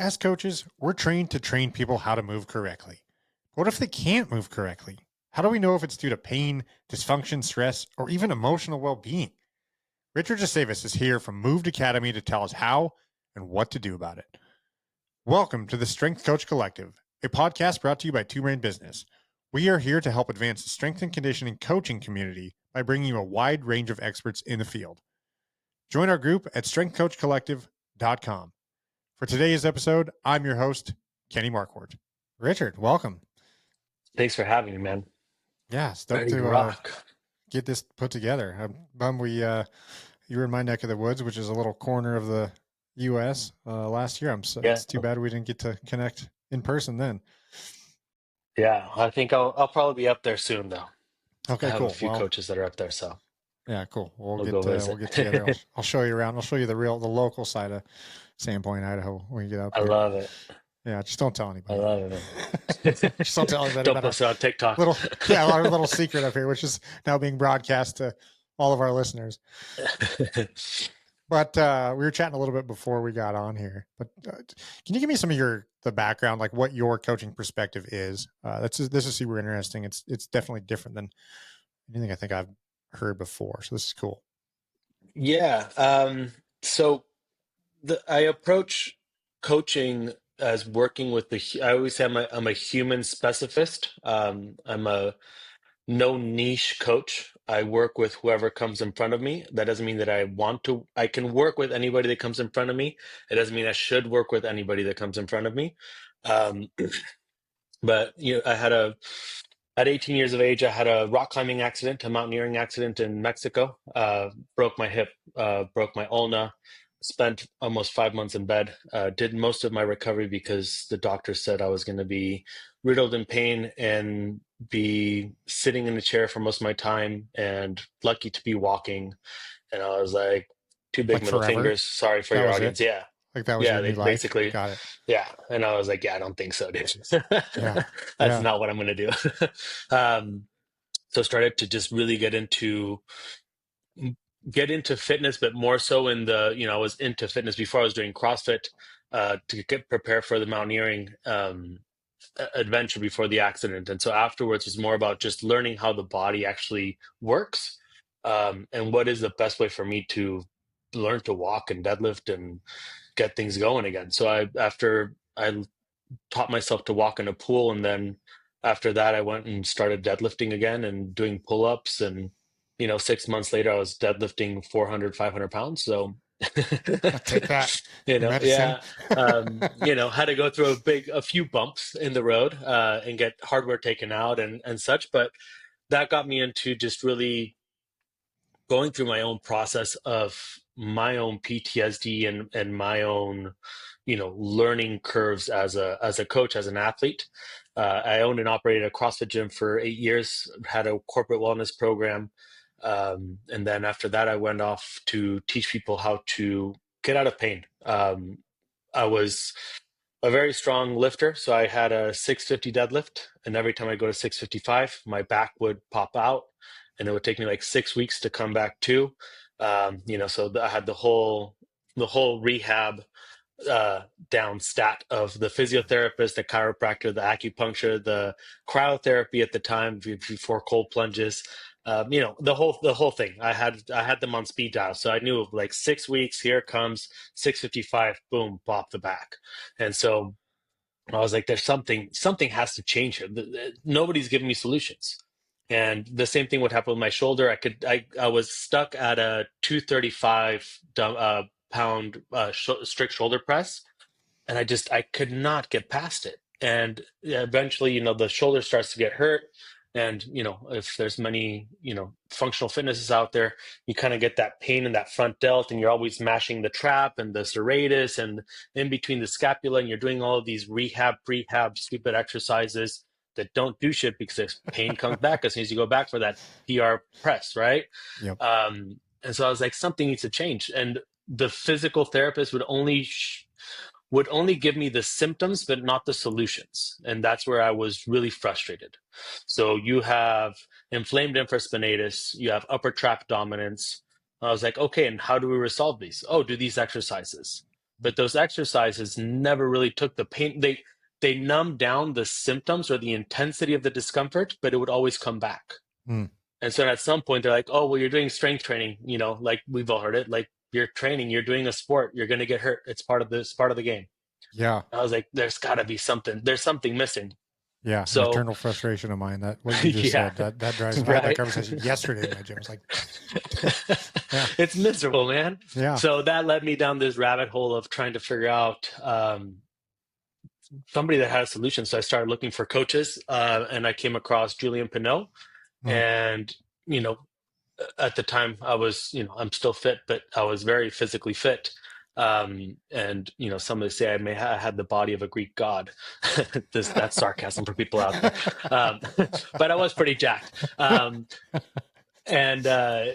As coaches, we're trained to train people how to move correctly. What if they can't move correctly? How do we know if it's due to pain, dysfunction, stress, or even emotional well being? Richard Aceves is here from Moved Academy to tell us how and what to do about it. Welcome to the Strength Coach Collective, a podcast brought to you by Two Brain Business. We are here to help advance the strength and conditioning coaching community by bringing you a wide range of experts in the field. Join our group at strengthcoachcollective.com. For today's episode, I'm your host, Kenny Markwardt. Richard, welcome. Thanks for having me, man. Yeah, stoked Ready to to rock. get this put together. I'm bummed you were in my neck of the woods, which is a little corner of the U.S. Last year. Yeah, It's too bad we didn't get to connect in person then. yeah. I think I'll probably be up there soon, though. I Okay, have a cool. few Well, coaches that are up there, so yeah, cool. we'll go We'll visit. get together. I'll show you around. I'll show you the local side of Sandpoint, Idaho when you get up I here. love it. Yeah, just don't tell I anybody. love it, man. Just don't tell anybody Don't about our post it on TikTok. our little secret up here, which is now being broadcast to all of our listeners. But we were chatting a little bit before we got on here. But can you give me some of the background, like what your coaching perspective is? This is super interesting. It's definitely different than anything I think I've heard before. So this is cool. Yeah. So I approach coaching as working with I always say I'm a human specificist. I'm a no niche coach. I work with whoever comes in front of me. That doesn't mean that I can work with anybody that comes in front of me. It doesn't mean I should work with anybody that comes in front of me. Um, but at 18 years of age, I had a rock climbing accident, a mountaineering accident in Mexico. Broke my hip, broke my ulna, spent almost 5 months in bed. Did most of my recovery because the doctor said I was going to be riddled in pain and be sitting in a chair for most of my time, and lucky to be walking. And I was like, two big Like middle forever. fingers. Sorry for That your was it. audience. Yeah. Like that was Yeah, your they new life. basically, Got it. yeah. And I was like, yeah, I don't think so, dude. Yeah. That's Yeah. not what I'm going to do. um, so started to just really get into fitness, but more so in I was into fitness before. I was doing CrossFit to get prepared for the mountaineering adventure before the accident. And so afterwards was more about just learning how the body actually works, and what is the best way for me to learn to walk and deadlift and get things going again. So after I taught myself to walk in a pool, and then after that I went and started deadlifting again and doing pull-ups, and 6 months later I was deadlifting 400, 500 pounds. So I'll take that. Medicine. yeah. Had to go through a few bumps in the road, and get hardware taken out and such, but that got me into just really going through my own process of my own PTSD and my own, learning curves as a coach, as an athlete. I owned and operated a CrossFit gym for 8 years, had a corporate wellness program. And then after that, I went off to teach people how to get out of pain. I was a very strong lifter, so I had a 650 deadlift, and every time I go to 655, my back would pop out, and it would take me like 6 weeks to come back to. So I had the whole rehab down stat of the physiotherapist, the chiropractor, the acupuncture, the cryotherapy at the time before cold plunges. The whole thing. I had them on speed dial, so I knew like 6 weeks. Here it comes 655. Boom, pop the back, and so I was like, "There's something has to change here. Nobody's giving me solutions." And the same thing would happen with my shoulder. I was stuck at a 235 pound strict shoulder press, and I could not get past it. And eventually, the shoulder starts to get hurt. And if there's many functional fitnesses out there, you kind of get that pain in that front delt, and you're always mashing the trap and the serratus and in between the scapula, and you're doing all of these prehab stupid exercises that don't do shit because the pain comes back as soon as you go back for that PR press, right? Yep. And so I was like, something needs to change. And the physical therapist would only give me the symptoms, but not the solutions. And that's where I was really frustrated. So you have inflamed infraspinatus, you have upper trap dominance. I was like, okay, and how do we resolve these? Oh, do these exercises. but those exercises never really took the pain. They numbed down the symptoms or the intensity of the discomfort, but it would always come back. Mm. And so at some point they're like, oh, well, you're doing strength training, like we've all heard it, like you're training, you're doing a sport, you're going to get hurt. It's part of the game. Yeah. I was like, there's got to be something. There's something missing. Yeah. An So eternal frustration of mine. That what you just yeah, said, that drives me. I had that right. conversation yesterday in my gym. I was like, yeah. It's miserable, man. Yeah. So that led me down this rabbit hole of trying to figure out somebody that had a solution. So I started looking for coaches, and I came across Julian Pinot. Mm. And, at the time I was, I'm still fit, but I was very physically fit. And, some would say I had the body of a Greek god. That's sarcasm for people out there. But I was pretty jacked. And, I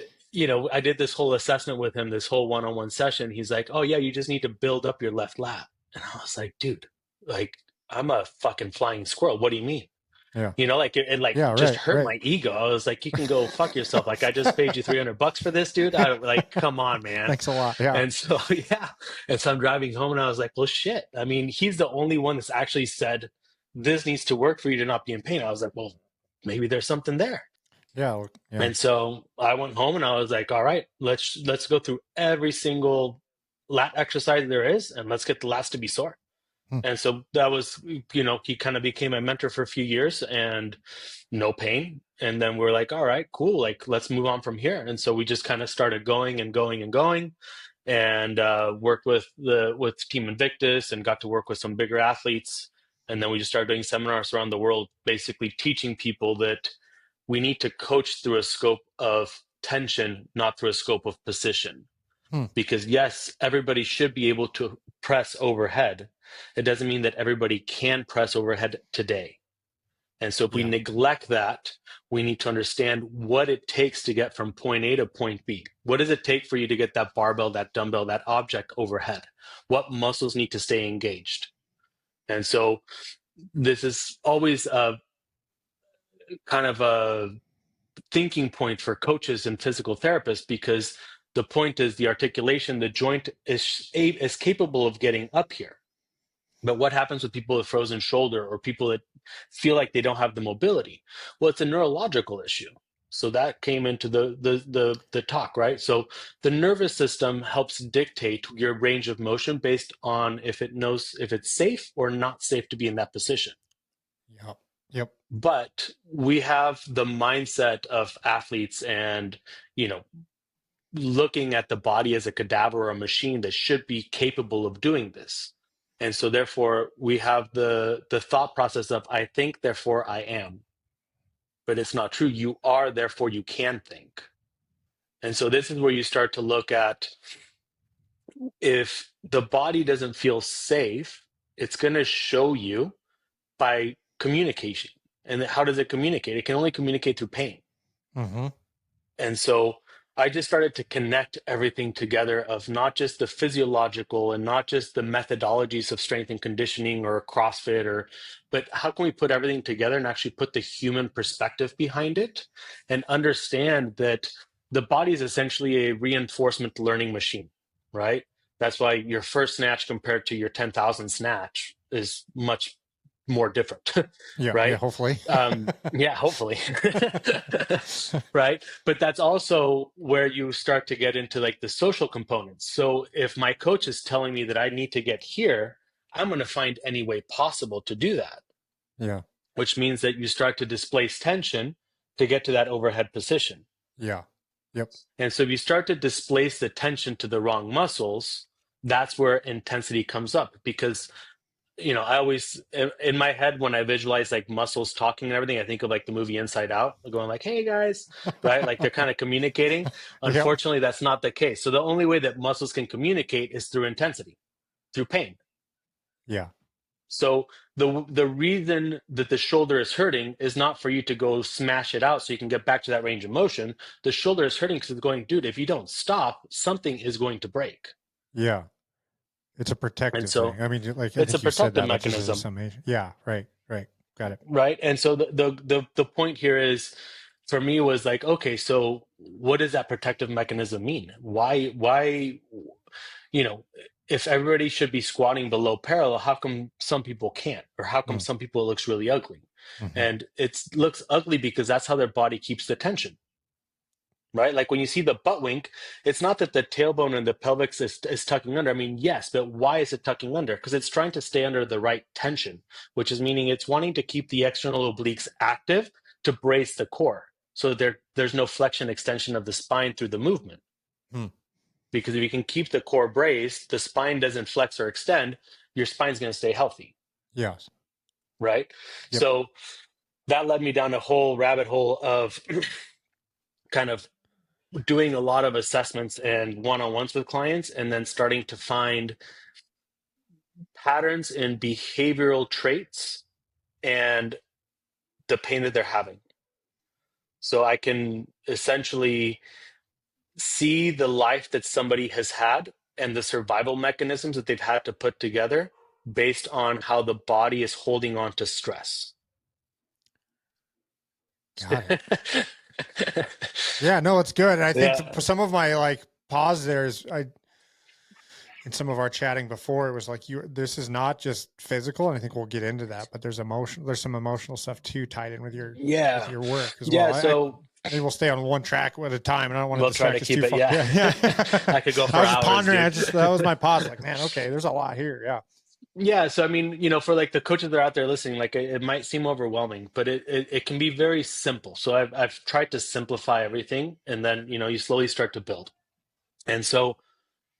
did this whole assessment with him, this whole one-on-one session. He's like, oh yeah, you just need to build up your left lat. And I was like, dude, like I'm a fucking flying squirrel. What do you mean? Yeah. It Yeah, just right, hurt right. my ego. I was like, you can go fuck yourself. Like I just paid you $300 for this, dude. Come on, man. Thanks a lot. Yeah. And so, yeah. And so I'm driving home and I was like, well, shit. I mean, he's the only one that's actually said this needs to work for you to not be in pain. I was like, well, maybe there's something there. Yeah. Yeah. And so I went home and I was like, all right, let's go through every single lat exercise there is, and let's get the lats to be sore. And so that was, he kind of became my mentor for a few years and no pain. And then we're like, all right, cool. Like, let's move on from here. And so we just kind of started going and going and going, and worked with Team Invictus and got to work with some bigger athletes. And then we just started doing seminars around the world, basically teaching people that we need to coach through a scope of tension, not through a scope of position. Because yes, everybody should be able to press overhead. It doesn't mean that everybody can press overhead today. And so if we neglect that, we need to understand what it takes to get from point A to point B. What does it take for you to get that barbell, that dumbbell, that object overhead? What muscles need to stay engaged? And so this is always a kind of a thinking point for coaches and physical therapists, because the point is the articulation, the joint is capable of getting up here. But what happens with people with frozen shoulder or people that feel like they don't have the mobility? Well, it's a neurological issue. So that came into the talk, right? So the nervous system helps dictate your range of motion based on if it knows if it's safe or not safe to be in that position. Yep. But we have the mindset of athletes and, looking at the body as a cadaver or a machine that should be capable of doing this. And so therefore we have the thought process of I think, therefore I am. But it's not true. You are, therefore you can think. And so this is where you start to look at, if the body doesn't feel safe, it's going to show you by communication. And how does it communicate? It can only communicate through pain. Mm-hmm. And so I just started to connect everything together, of not just the physiological and not just the methodologies of strength and conditioning or CrossFit, but how can we put everything together and actually put the human perspective behind it and understand that the body is essentially a reinforcement learning machine, right? That's why your first snatch compared to your 10,000 snatch is much more different. Yeah. Right. Yeah, hopefully. Hopefully. Right. But that's also where you start to get into like the social components. So if my coach is telling me that I need to get here, I'm going to find any way possible to do that. Yeah. Which means that you start to displace tension to get to that overhead position. Yeah. Yep. And so if you start to displace the tension to the wrong muscles, that's where intensity comes up. Because I always, in my head, when I visualize like muscles talking and everything, I think of like the movie Inside Out, going like, hey guys, right? Like they're kind of communicating. Unfortunately, that's not the case. So the only way that muscles can communicate is through intensity, through pain. Yeah. So the reason that the shoulder is hurting is not for you to go smash it out so you can get back to that range of motion. The shoulder is hurting because it's going, dude, if you don't stop, something is going to break. Yeah. It's a protective thing. I mean, like, it's a protective mechanism. Yeah. Right. Got it. Right. And so the point here is, for me, was like, okay, so what does that protective mechanism mean? Why, if everybody should be squatting below parallel, how come some people can't? Or how come Mm. some people it looks really ugly? Mm-hmm. And it looks ugly because that's how their body keeps the tension, right? Like when you see the butt wink, it's not that the tailbone and the pelvis is tucking under. I mean, yes, but why is it tucking under? Because it's trying to stay under the right tension, which is meaning it's wanting to keep the external obliques active to brace the core. So there's no flexion extension of the spine through the movement. Hmm. Because if you can keep the core braced, the spine doesn't flex or extend, your spine's going to stay healthy, Yes. right? Yep. So that led me down a whole rabbit hole of kind of doing a lot of assessments and one-on-ones with clients, and then starting to find patterns in behavioral traits and the pain that they're having. So I can essentially see the life that somebody has had and the survival mechanisms that they've had to put together based on how the body is holding on to stress. Got it. Yeah, no, it's good. And I think Yeah. some of my like pause there is in some of our chatting before, it was like this is not just physical, and I think we'll get into that, but there's some emotional stuff too tied in with your Yeah. work as Yeah. well. So Maybe we'll stay on one track at a time, and I don't want to we'll try to distract us keep too it. far. Yeah. Yeah. I could go for I was just hours, pondering. dude. That was my pause. Like, man, okay, there's a lot here. Yeah. Yeah, so I mean, for like the coaches that are out there listening, like it might seem overwhelming, but it can be very simple. So I've tried to simplify everything, and then you slowly start to build. And so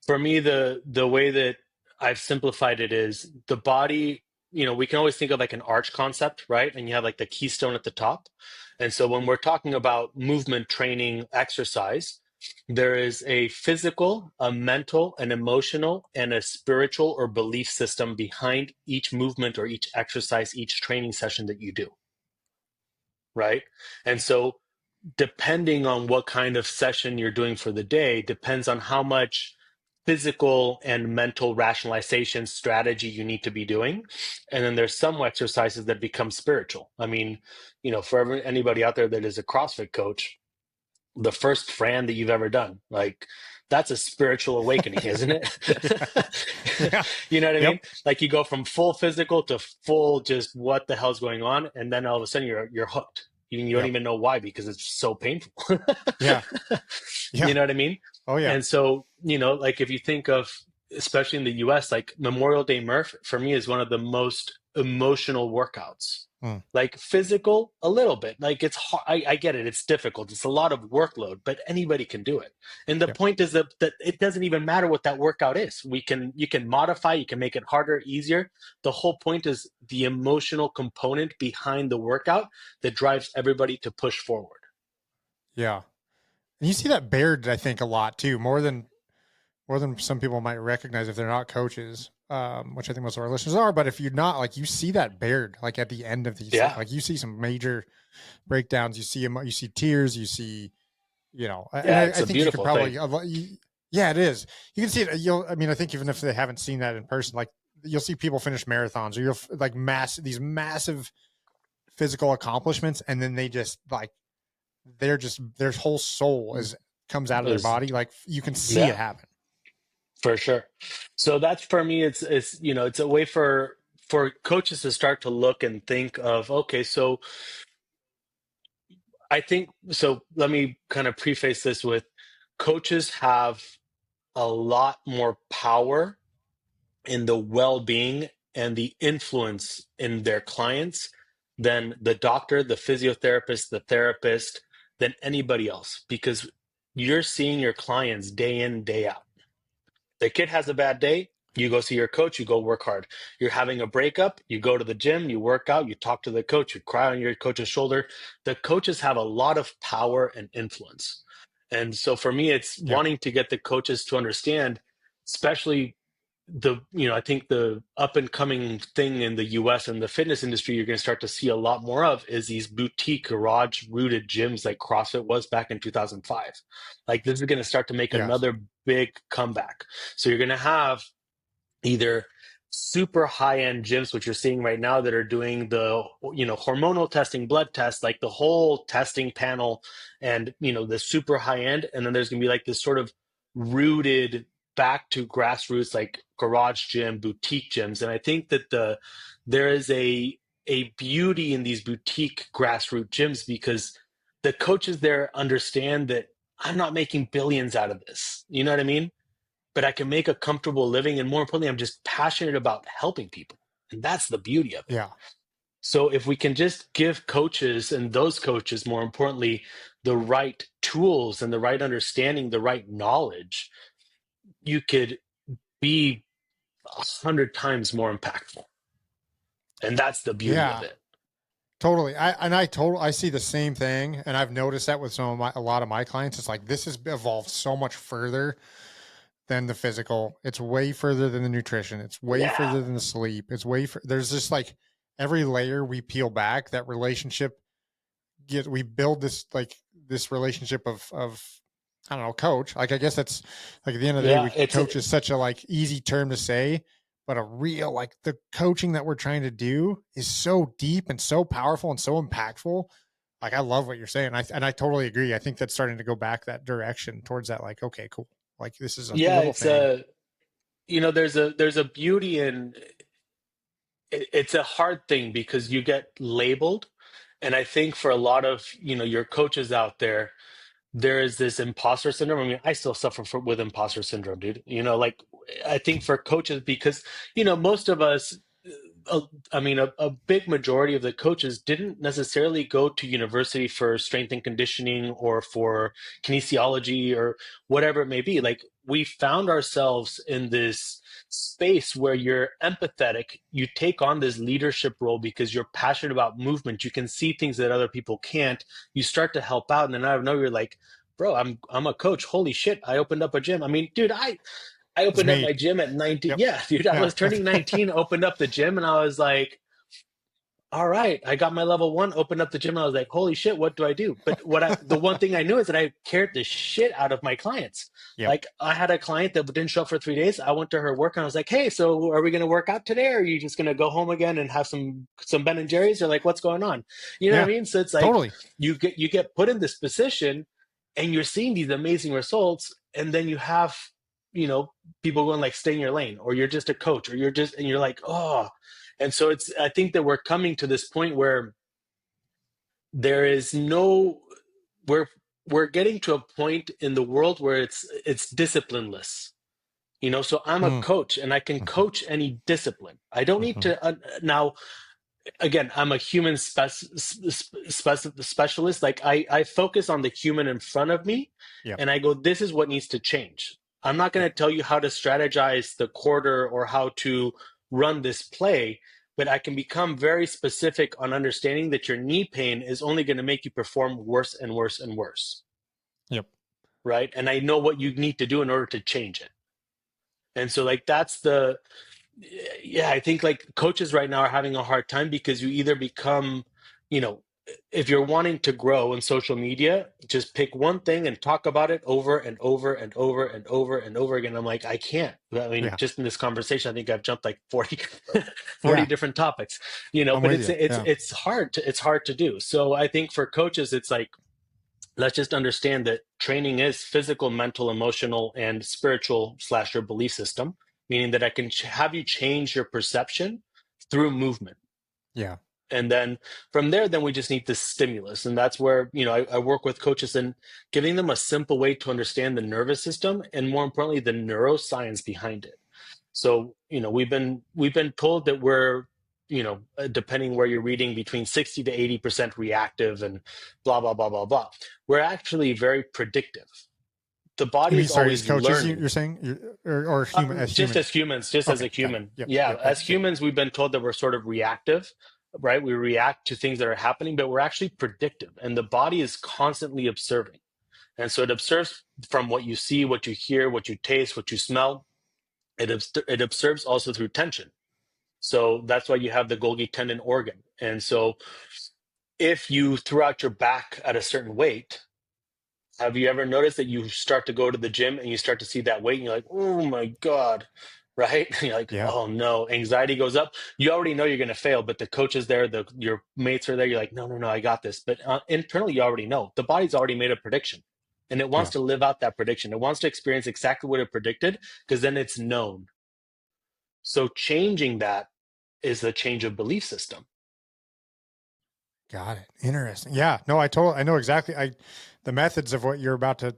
for me, the way that I've simplified it is the body. We can always think of like an arch concept, right? And you have like the keystone at the top. And so when we're talking about movement training exercise, there is a physical, a mental, an emotional, and a spiritual or belief system behind each movement or each exercise, each training session that you do, right? And so depending on what kind of session you're doing for the day, depends on how much physical and mental rationalization strategy you need to be doing. And then there's some exercises that become spiritual. I mean, for anybody out there that is a CrossFit coach, the first Fran that you've ever done, like that's a spiritual awakening, isn't it? Yeah. You know what I Yep. mean? Like you go from full physical to full just what the hell's going on, and then all of a sudden you're hooked. You don't Yep. even know why, because it's so painful. Yeah. Yeah. You know what I mean? Oh yeah. And so, like if you think of, especially in the US, like Memorial Day Murph for me is one of the most emotional workouts. Mm. Like physical, a little bit. Like it's hard. I get it. It's difficult. It's a lot of workload, but anybody can do it. And the Yep. point is that it doesn't even matter what that workout is. You can modify, you can make it harder, easier. The whole point is the emotional component behind the workout that drives everybody to push forward. Yeah. And you see that bared, I think, a lot too, more than some people might recognize if they're not coaches, which I think most of our listeners are. But if you're not, like, you see that bared, like at the end of these, Yeah. like you see some major breakdowns. You see tears. You see, Yeah, and it's I a think you could beautiful probably, thing. yeah, it is. You can see it. I mean, I think even if they haven't seen that in person, like you'll see people finish marathons, or you'll like these massive physical accomplishments, and then they just like their whole soul comes out of their body. Like you can see it happen. For sure. So that's, for me, it's it's a way for coaches to start to look and think of, okay, so I think, so let me kind of preface this with, coaches have a lot more power in the well-being and the influence in their clients than the doctor, the physiotherapist, the therapist, than anybody else, because you're seeing your clients day in, day out. The kid has a bad day, you go see your coach, you go work hard. You're having a breakup, you go to the gym, you work out, you talk to the coach, you cry on your coach's shoulder. The coaches have a lot of power and influence. And so for me, it's wanting to get the coaches to understand, especially I think the up and coming thing in the US and the fitness industry, you're going to start to see a lot more of, is these boutique garage rooted gyms like CrossFit was back in 2005. Like this is going to start to make another big comeback. So you're going to have either super high end gyms, which you're seeing right now, that are doing the hormonal testing, blood tests, like the whole testing panel, and the super high end. And then there's going to be like this sort of rooted back to grassroots, like garage gym, boutique gyms. And I think that there is a beauty in these boutique grassroots gyms because the coaches there understand that I'm not making billions out of this. You know what I mean? But I can make a comfortable living. And more importantly, I'm just passionate about helping people. And that's the beauty of it. Yeah. So if we can just give coaches, and those coaches, more importantly, the right tools and the right understanding, the right knowledge, you could be 100 times more impactful. And that's the beauty of Yeah. it. Totally. I see the same thing. And I've noticed that with a lot of my clients. It's like, this has evolved so much further than the physical. It's way further than the nutrition. It's way further than the sleep. There's just like every layer we peel back, that relationship we build this relationship of, I don't know, coach. Like, I guess that's like at the end of the day, coach is such a like easy term to say, but a real, like, the coaching that we're trying to do is so deep and so powerful and so impactful. Like, I love what you're saying. And I totally agree. I think that's starting to go back that direction towards that. Like, okay, cool. Like, this is a little thing. There's a beauty in it's a hard thing because you get labeled. And I think for a lot of, your coaches out there, there is this imposter syndrome. I mean, I still suffer with imposter syndrome, dude. Like, I think for coaches, because, most of us, a big majority of the coaches didn't necessarily go to university for strength and conditioning or for kinesiology or whatever it may be. Like, we found ourselves in this space where you're empathetic, you take on this leadership role because you're passionate about movement, you can see things that other people can't, you start to help out, and then out of nowhere you're like, bro, I'm a coach, holy shit, I opened up a gym. I mean, dude, I opened up my gym at 19. Yep. Yeah, dude, I was turning 19, opened up the gym, and I was like, all right, I got my level 1, opened up the gym, and I was like, holy shit, what do I do? But the one thing I knew is that I cared the shit out of my clients. Yep. Like, I had a client that didn't show up for 3 days. I went to her work and I was like, hey, so are we going to work out today? Or are you just going to go home again and have some Ben and Jerry's? Or like, what's going on? You know what I mean? So it's like, totally. You get put in this position and you're seeing these amazing results. And then you have, people going like, stay in your lane, or you're just a coach, or and you're like, oh. And so I think that we're coming to this point where there is we're getting to a point in the world where it's disciplineless, so I'm a coach and I can coach any discipline. I don't need to now, again, I'm a human specialist. Like, I focus on the human in front of me, and I go, this is what needs to change. I'm not going to tell you how to strategize the quarter or how to run this play, but I can become very specific on understanding that your knee pain is only going to make you perform worse and worse and worse. Yep. Right. And I know what you need to do in order to change it. And so, like, that's I think like coaches right now are having a hard time because you either become, if you're wanting to grow in social media, just pick one thing and talk about it over and over and over and over and over again. I'm like, I can't. I mean, just in this conversation, I think I've jumped like 40 different topics, but it's hard to do. So I think for coaches, it's like, let's just understand that training is physical, mental, emotional, and spiritual / your belief system, meaning that I can have you change your perception through movement. Yeah. And then from there, then we just need this stimulus. And that's where, I work with coaches and giving them a simple way to understand the nervous system and, more importantly, the neuroscience behind it. So, we've been told that we're, depending where you're reading, between 60 to 80% reactive and blah, blah, blah, blah, blah. We're actually very predictive. The body is always learning. You're saying, or human, as humans, as a human. As humans, we've been told that we're sort of reactive, right? We react to things that are happening, but we're actually predictive, and the body is constantly observing. And so it observes from what you see, what you hear, what you taste, what you smell. It observes also through tension. So that's why you have the Golgi tendon organ. And so if you throw out your back at a certain weight, have you ever noticed that you start to go to the gym and you start to see that weight and you're like, oh my God, right? And you're like, oh no, anxiety goes up. You already know you're going to fail, but the coach is there, your mates are there. You're like, no, I got this. But internally, you already know. The body's already made a prediction. and it wants to live out that prediction. It wants to experience exactly what it predicted because then it's known. So changing that is the change of belief system. Got it. Interesting. Yeah. No, I know exactly. The methods of what you're about to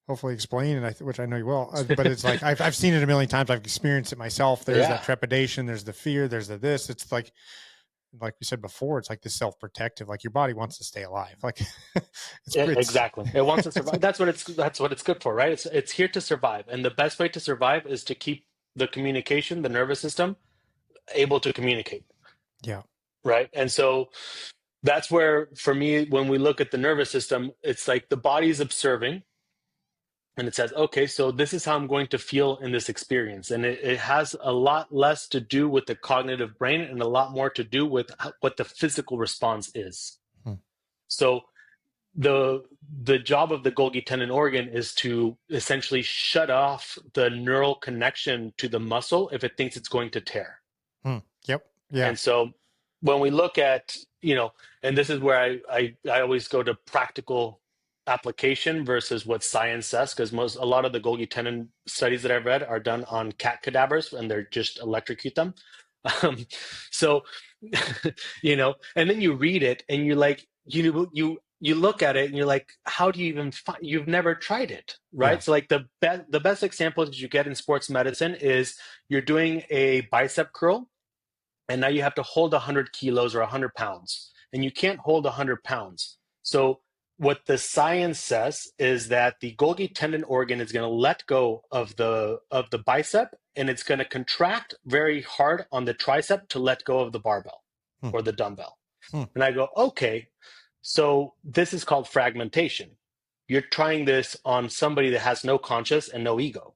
hopefully explain, and which I know you will. But it's like I've seen it a million times. I've experienced it myself. There's that trepidation. There's the fear. There's the this. It's like we said before. It's like this self-protective. Like your body wants to stay alive. Like exactly. It wants to survive. That's what it's good for, right? It's here to survive, and the best way to survive is to keep the communication, the nervous system, able to communicate. Yeah. Right. And so that's where, for me, when we look at the nervous system, it's like the body's observing and it says, okay, so this is how I'm going to feel in this experience. And it has a lot less to do with the cognitive brain and a lot more to do with what the physical response is. So the job of the Golgi tendon organ is to essentially shut off the neural connection to the muscle if it thinks it's going to tear. Yep. Yeah. And so when we look at, and this is where I always go to practical application versus what science says, because a lot of the Golgi tendon studies that I've read are done on cat cadavers and they're just electrocute them. So, and then you read it and you're like, you look at it and you're like, how do you even you've never tried it, right? Yeah. So like the best example that you get in sports medicine is you're doing a bicep curl and now you have to hold 100 kilos or 100 pounds and you can't hold 100 pounds. So what the science says is that the Golgi tendon organ is going to let go of the bicep and it's going to contract very hard on the tricep to let go of the barbell or the dumbbell. And I go, okay, so this is called fragmentation. You're trying this on somebody that has no conscience and no ego.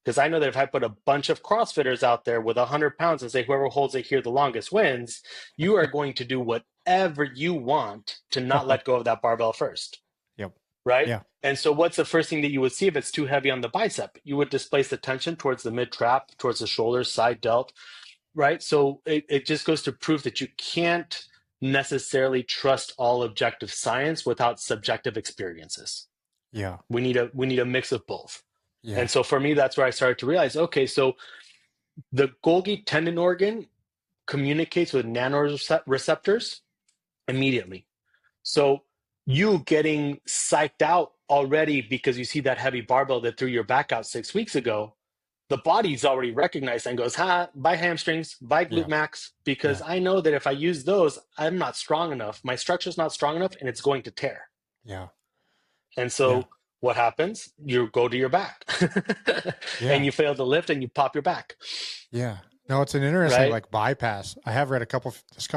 Because I know that if I put a bunch of CrossFitters out there with 100 pounds and say, whoever holds it here the longest wins, you are going to do whatever you want to not let go of that barbell first. Yep. Right? Yeah. And so what's the first thing that you would see if it's too heavy on the bicep? You would displace the tension towards the mid-trap, towards the shoulders, side delt, right? So it just goes to prove that you can't necessarily trust all objective science without subjective experiences. Yeah. We need a mix of both. Yeah. And so for me, that's where I started to realize, okay, so the Golgi tendon organ communicates with nanoreceptors immediately. So you getting psyched out already because you see that heavy barbell that threw your back out 6 weeks ago, the body's already recognized and goes, buy hamstrings, buy glute max, because I know that if I use those, I'm not strong enough. My structure's not strong enough and it's going to tear. Yeah. And so what happens? You go to your back and you fail to lift and you pop your back. Yeah. No, it's an interesting like bypass. I have read a couple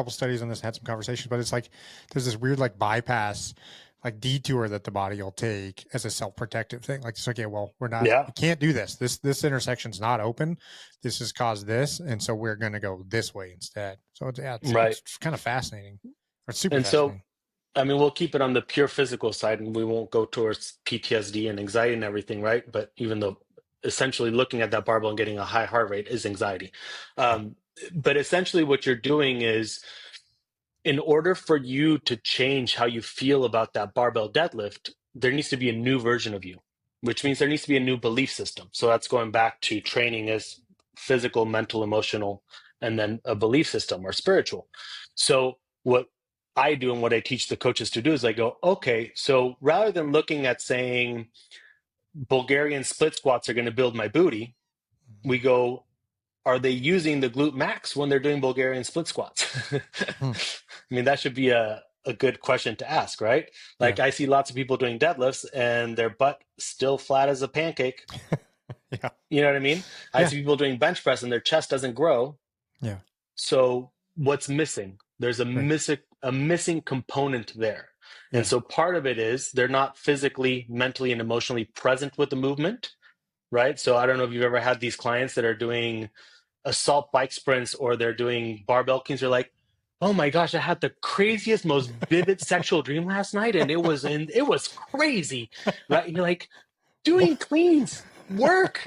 studies on this, had some conversations, but it's like there's this weird like bypass, like detour that the body will take as a self-protective thing. Like it's okay, well, we can't do this. This intersection's not open. This has caused this, and so we're going to go this way instead. So it's kind of fascinating. It's super fascinating. So, I mean, we'll keep it on the pure physical side and we won't go towards PTSD and anxiety and everything, right? But even though essentially looking at that barbell and getting a high heart rate is anxiety. But essentially what you're doing is, in order for you to change how you feel about that barbell deadlift, there needs to be a new version of you, which means there needs to be a new belief system. So that's going back to training as physical, mental, emotional, and then a belief system or spiritual. So what I do and what I teach the coaches to do is I go, okay, so rather than looking at saying Bulgarian split squats are going to build my booty, we go, are they using the glute max when they're doing Bulgarian split squats? I mean, that should be a good question to ask, right? Like I see lots of people doing deadlifts and their butt still flat as a pancake. You know what I mean? I see people doing bench press and their chest doesn't grow. Yeah. So what's missing? There's a missing component there. And so part of it is they're not physically, mentally, and emotionally present with the movement, right? So I don't know if you've ever had these clients that are doing assault bike sprints or they're doing barbell cleans. They're like, oh my gosh, I had the craziest, most vivid sexual dream last night, and it was crazy, right? And you're like, doing cleans work.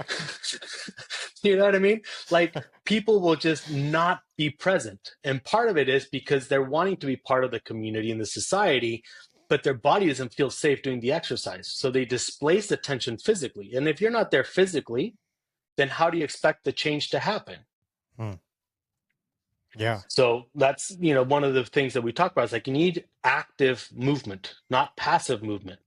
You know what I mean? Like people will just not be present. And part of it is because they're wanting to be part of the community and the society. but their body doesn't feel safe doing the exercise. So they displace the tension physically. And if you're not there physically, then how do you expect the change to happen? Yeah. So that's, one of the things that we talk about is like you need active movement, not passive movement,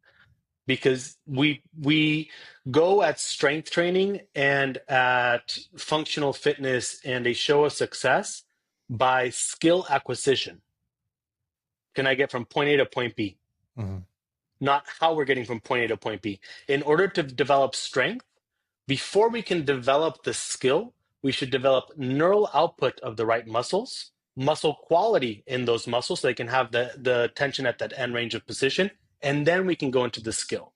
because we go at strength training and at functional fitness and a show of success by skill acquisition. Can I get from point A to point B? Not how we're getting from point A to point B. In order to develop strength, before we can develop the skill, we should develop neural output of the right muscles, muscle quality in those muscles so they can have the tension at that end range of position, and then we can go into the skill.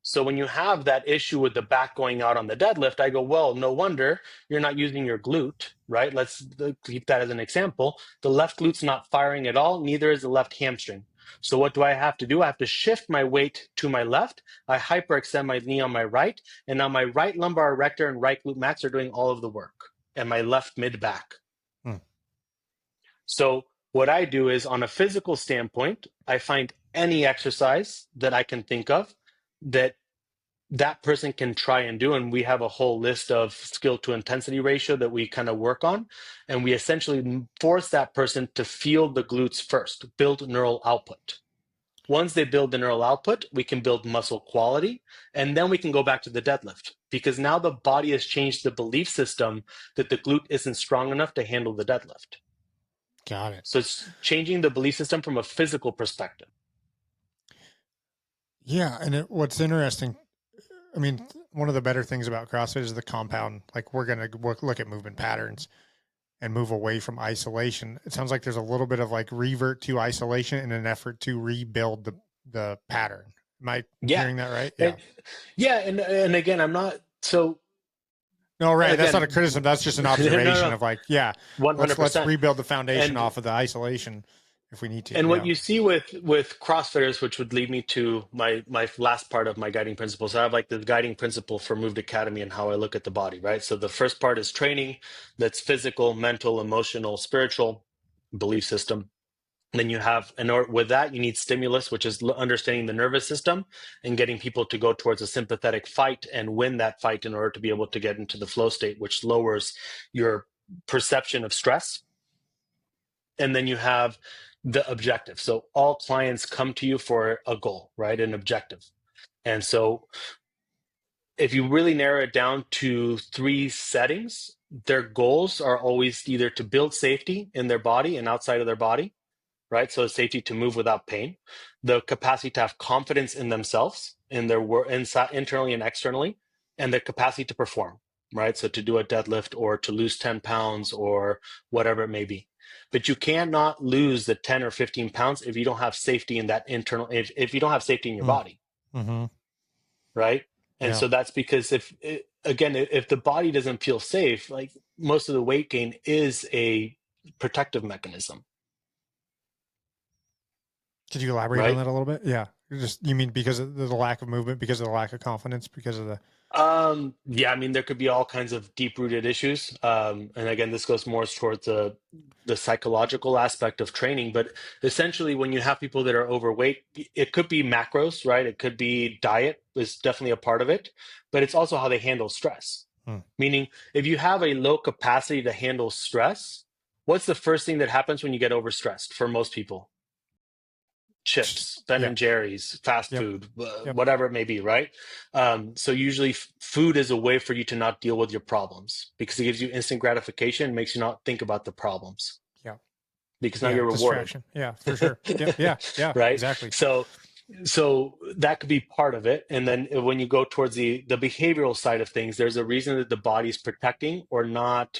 So when you have that issue with the back going out on the deadlift, I go, well, no wonder you're not using your glute, right? Let's keep that as an example. The left glute's not firing at all, neither is the left hamstring. So what do I have to do? I have to shift my weight to my left. I hyperextend my knee on my right, and now my right lumbar erector and right glute max are doing all of the work, and my left mid back. So what I do is, on a physical standpoint, I find any exercise that I can think of that person can try and do. And we have a whole list of skill to intensity ratio that we kind of work on. And we essentially force that person to feel the glutes first, build neural output. Once they build the neural output, we can build muscle quality, and then we can go back to the deadlift, because now the body has changed the belief system that the glute isn't strong enough to handle the deadlift. Got it. So it's changing the belief system from a physical perspective. Yeah. And what's interesting, I mean, one of the better things about CrossFit is the compound. Like, we're going to look at movement patterns and move away from isolation. It sounds like there's a little bit of like revert to isolation in an effort to rebuild the pattern. Am I hearing that right? Yeah. And again, I'm not so. No, right. Again, that's not a criticism. That's just an observation of like, 100%. Let's rebuild the foundation off of the isolation if we need to. And what you see with CrossFitters, which would lead me to my last part of my guiding principle. So I have like the guiding principle for Moved Academy and how I look at the body, right? So the first part is training. That's physical, mental, emotional, spiritual, belief system. Then you have, and with that, you need stimulus, which is understanding the nervous system and getting people to go towards a sympathetic fight and win that fight in order to be able to get into the flow state, which lowers your perception of stress. And then you have the objective. So all clients come to you for a goal, right? An objective. And so if you really narrow it down to 3 settings, their goals are always either to build safety in their body and outside of their body, right? So safety to move without pain, the capacity to have confidence in themselves, in their work, internally and externally, and the capacity to perform, right? So to do a deadlift or to lose 10 pounds or whatever it may be. But you cannot lose the 10 or 15 pounds if you don't have safety in that internal, if you don't have safety in your body, right? And so that's because if the body doesn't feel safe, like most of the weight gain is a protective mechanism. Could you elaborate on that a little bit? Yeah. You mean because of the lack of movement, because of the lack of confidence, because of the... Yeah, I mean, there could be all kinds of deep-rooted issues. And again, this goes more towards the psychological aspect of training. But essentially, when you have people that are overweight, it could be macros, right? It could be diet is definitely a part of it. But it's also how they handle stress. Meaning, if you have a low capacity to handle stress, what's the first thing that happens when you get overstressed for most people? Chips, Ben and Jerry's, fast food, whatever it may be, right? So usually food is a way for you to not deal with your problems because it gives you instant gratification and makes you not think about the problems. Yeah. Because now you're rewarded. Distraction. Yeah, for sure. Yeah. Right? Exactly. So that could be part of it. And then when you go towards the behavioral side of things, there's a reason that the body's protecting or not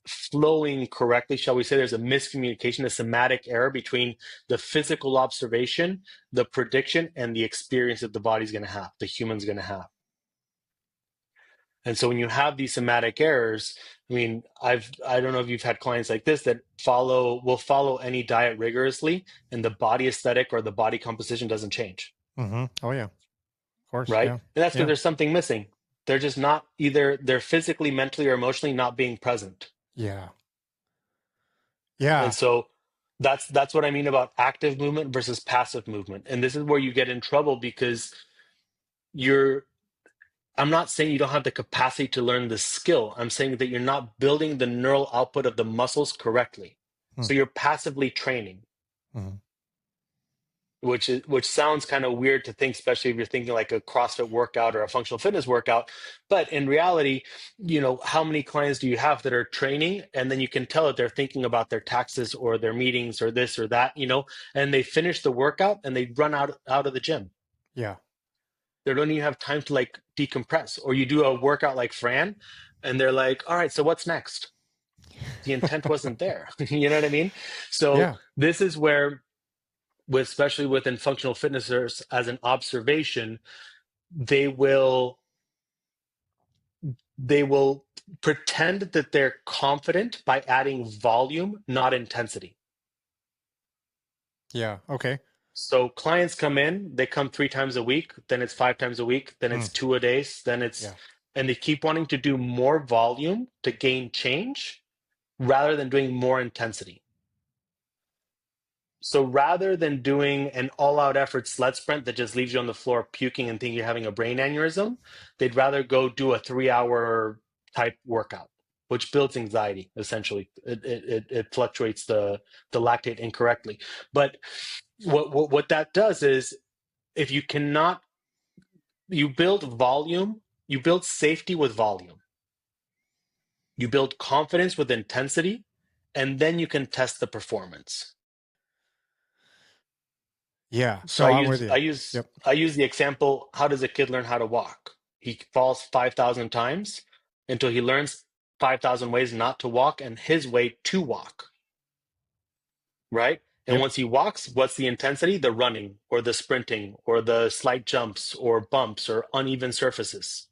flowing correctly, shall we say. There's a miscommunication, a somatic error between the physical observation, the prediction, and the experience that the body's going to have, the human's going to have. And so when you have these somatic errors, I mean, I don't know if you've had clients like this that will follow any diet rigorously, and the body aesthetic or the body composition doesn't change. Oh yeah, of course. Right, yeah. And that's because there's something missing. They're just not they're physically, mentally, or emotionally not being present. Yeah. And so That's what I mean about active movement versus passive movement. And this is where you get in trouble because you're I'm not saying you don't have the capacity to learn the skill. I'm saying that you're not building the neural output of the muscles correctly. So you're passively training, which sounds kind of weird to think, especially if you're thinking like a CrossFit workout or a functional fitness workout. But in reality, how many clients do you have that are training, and then you can tell that they're thinking about their taxes or their meetings or this or that, and they finish the workout and they run out of the gym. Yeah. They don't even have time to like decompress. Or you do a workout like Fran, and they're like, all right, so what's next? The intent wasn't there. You know what I mean? So this is where, especially within functional fitnessers, as an observation, they will pretend that they're confident by adding volume, not intensity. Yeah. Okay. So clients come in, they come 3 times a week, then it's 5 times a week, then it's 2 a day, then it's, and they keep wanting to do more volume to gain change rather than doing more intensity. So rather than doing an all-out effort sled sprint that just leaves you on the floor puking and thinking you're having a brain aneurysm, they'd rather go do a 3-hour type workout, which builds anxiety. Essentially, it fluctuates the lactate incorrectly. But what that does is, if you cannot, you build volume, you build safety with volume, you build confidence with intensity, and then you can test the performance. Yeah. So I'm with you. I use the example, how does a kid learn how to walk? He falls 5,000 times until he learns 5,000 ways not to walk and his way to walk. Right? And once he walks, what's the intensity? The running or the sprinting or the slight jumps or bumps or uneven surfaces.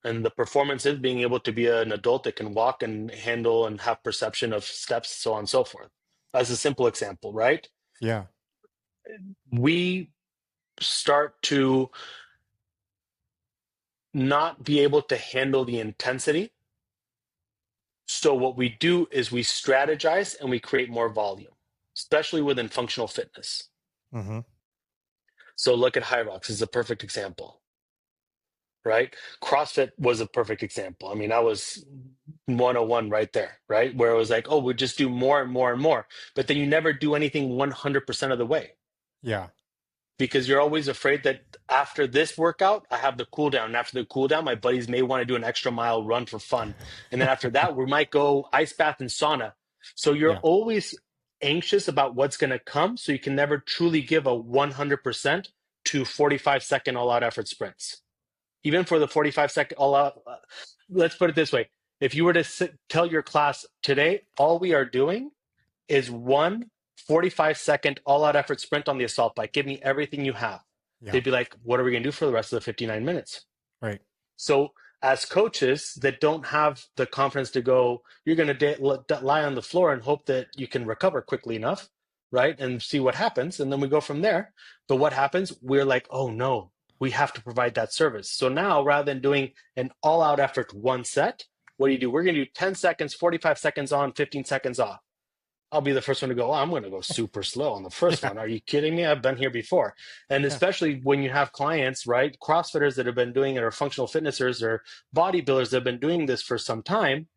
And the performance is being able to be an adult that can walk and handle and have perception of steps, so on and so forth. As a simple example, right? Yeah. We start to not be able to handle the intensity. So what we do is we strategize and we create more volume, especially within functional fitness. So look at High Rocks is a perfect example, right? CrossFit was a perfect example. I mean, that was 101 right there, right? Where it was like, oh, we just do more and more and more, but then you never do anything 100% of the way. Yeah. Because you're always afraid that after this workout, I have the cool down. And after the cool down, my buddies may want to do an extra mile run for fun. And then after that, we might go ice bath and sauna. So you're always anxious about what's going to come. So you can never truly give a 100% to 45-second all-out effort sprints. Even for the 45-second all-out, let's put it this way. If you were to tell your class today, all we are doing is 45-second all-out effort sprint on the assault bike. Give me everything you have. They'd be like, what are we going to do for the rest of the 59 minutes? Right. So as coaches that don't have the confidence to go, you're going to lie on the floor and hope that you can recover quickly enough, right? And see what happens. And then we go from there. But what happens? We're like, oh no, we have to provide that service. So now rather than doing an all-out effort one set, what do? We're going to do 10 seconds, 45 seconds on, 15 seconds off. I'll be the first one to go, I'm going to go super slow on the first one. Are you kidding me? I've been here before. And especially when you have clients, right? CrossFitters that have been doing it, or functional fitnessers or bodybuilders that have been doing this for some time,